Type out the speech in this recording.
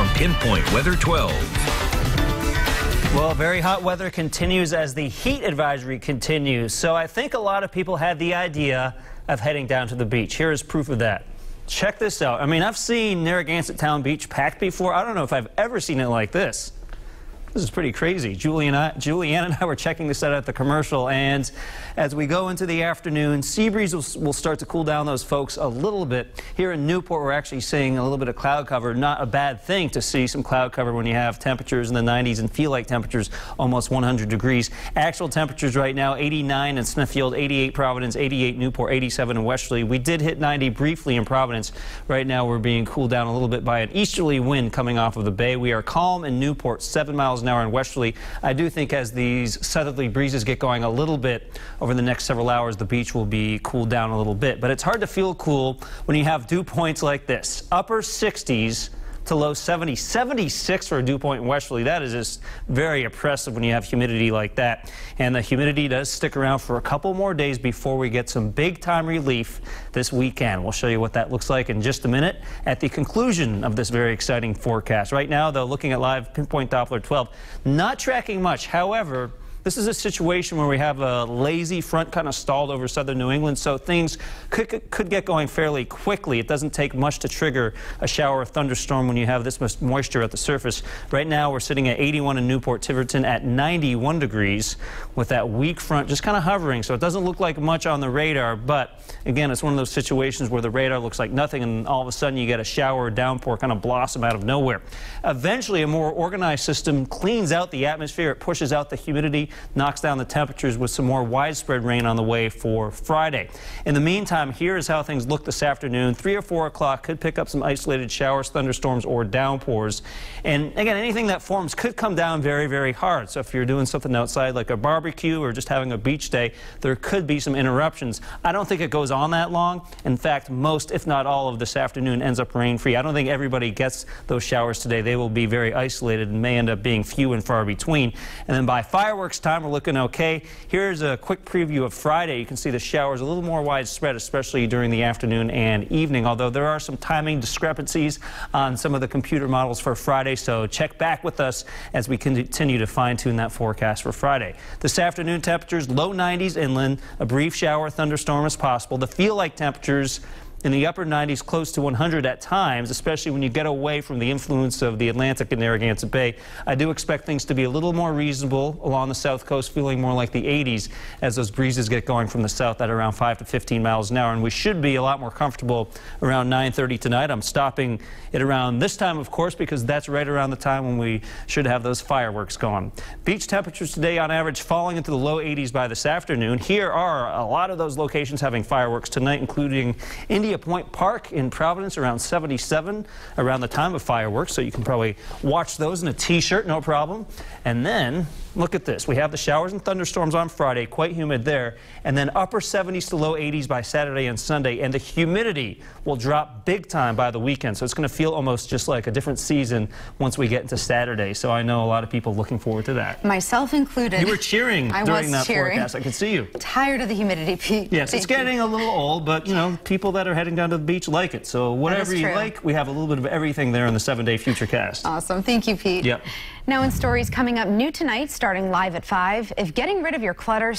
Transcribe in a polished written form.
from Pinpoint Weather 12. Well, very hot weather continues as the heat advisory continues. So I think a lot of people had the idea of heading down to the beach. Here is proof of that. Check this out. I mean, I've seen Narragansett Town Beach packed before. I don't know if I've ever seen it like this. This is pretty crazy. Julianne and I were checking this out at the commercial, and as we go into the afternoon, sea breeze will start to cool down those folks a little bit. Here in Newport, we're actually seeing a little bit of cloud cover. Not a bad thing to see some cloud cover when you have temperatures in the 90s and feel like temperatures almost 100 degrees. Actual temperatures right now, 89 in Smithfield, 88 Providence, 88 Newport, 87 in Westerly. We did hit 90 briefly in Providence. Right now, we're being cooled down a little bit by an easterly wind coming off of the bay. We are calm in Newport, 7 miles an hour in Westerly. I do think as these southerly breezes get going a little bit over the next several hours, the beach will be cooled down a little bit. But it's hard to feel cool when you have dew points like this. Upper 60s to low 70s. 76 for a dew point in Westerly. That is just very oppressive when you have humidity like that. And the humidity does stick around for a couple more days before we get some big time relief this weekend. We'll show you what that looks like in just a minute at the conclusion of this very exciting forecast. Right now, though, looking at live Pinpoint Doppler 12, not tracking much. However, this is a situation where we have a lazy front kind of stalled over southern New England, so things could get going fairly quickly. It doesn't take much to trigger a shower or thunderstorm when you have this much moisture at the surface. Right now, we're sitting at 81 in Newport, Tiverton at 91 degrees with that weak front just kind of hovering, so it doesn't look like much on the radar, but again, it's one of those situations where the radar looks like nothing and all of a sudden you get a shower or downpour kind of blossom out of nowhere. Eventually, a more organized system cleans out the atmosphere. It pushes out the humidity, knocks down the temperatures with some more widespread rain on the way for Friday. In the meantime, here is how things look this afternoon. 3 or 4 o'clock could pick up some isolated showers, thunderstorms, or downpours. And again, anything that forms could come down very, very hard. So if you're doing something outside like a barbecue or just having a beach day, there could be some interruptions. I don't think it goes on that long. In fact, most, if not all, of this afternoon ends up rain-free. I don't think everybody gets those showers today. They will be very isolated and may end up being few and far between. And then by fireworks time, we're looking okay. Here's a quick preview of Friday. You can see the showers a little more widespread, especially during the afternoon and evening, although there are some timing discrepancies on some of the computer models for Friday, so check back with us as we continue to fine-tune that forecast for Friday. This afternoon, temperatures low 90s inland, a brief shower thunderstorm is possible. The feel-like temperatures in the upper 90s, close to 100 at times, especially when you get away from the influence of the Atlantic and Narragansett Bay. I do expect things to be a little more reasonable along the south coast, feeling more like the 80s as those breezes get going from the south at around 5 to 15 miles an hour. And we should be a lot more comfortable around 9:30 tonight. I'm stopping it around this time, of course, because that's right around the time when we should have those fireworks going. Beach temperatures today on average falling into the low 80s by this afternoon. Here are a lot of those locations having fireworks tonight, including India Point Park in Providence around 77 around the time of fireworks, so you can probably watch those in a t-shirt, no problem. And then look at this. We have the showers and thunderstorms on Friday, quite humid there, and then upper 70s to low 80s by Saturday and Sunday, and the humidity will drop big time by the weekend, so it's going to feel almost just like a different season once we get into Saturday. So I know a lot of people looking forward to that. Myself included. You were cheering during that forecast. I could see you. Tired of the humidity, Pete. Yes, it's getting a little old, but you know, people that are heading down to the beach like it. So whatever you like, we have a little bit of everything there in the 7-day Futurecast. Awesome. Thank you, Pete. Yep. Now in stories coming up new tonight, starting live at 5, if getting rid of your clutter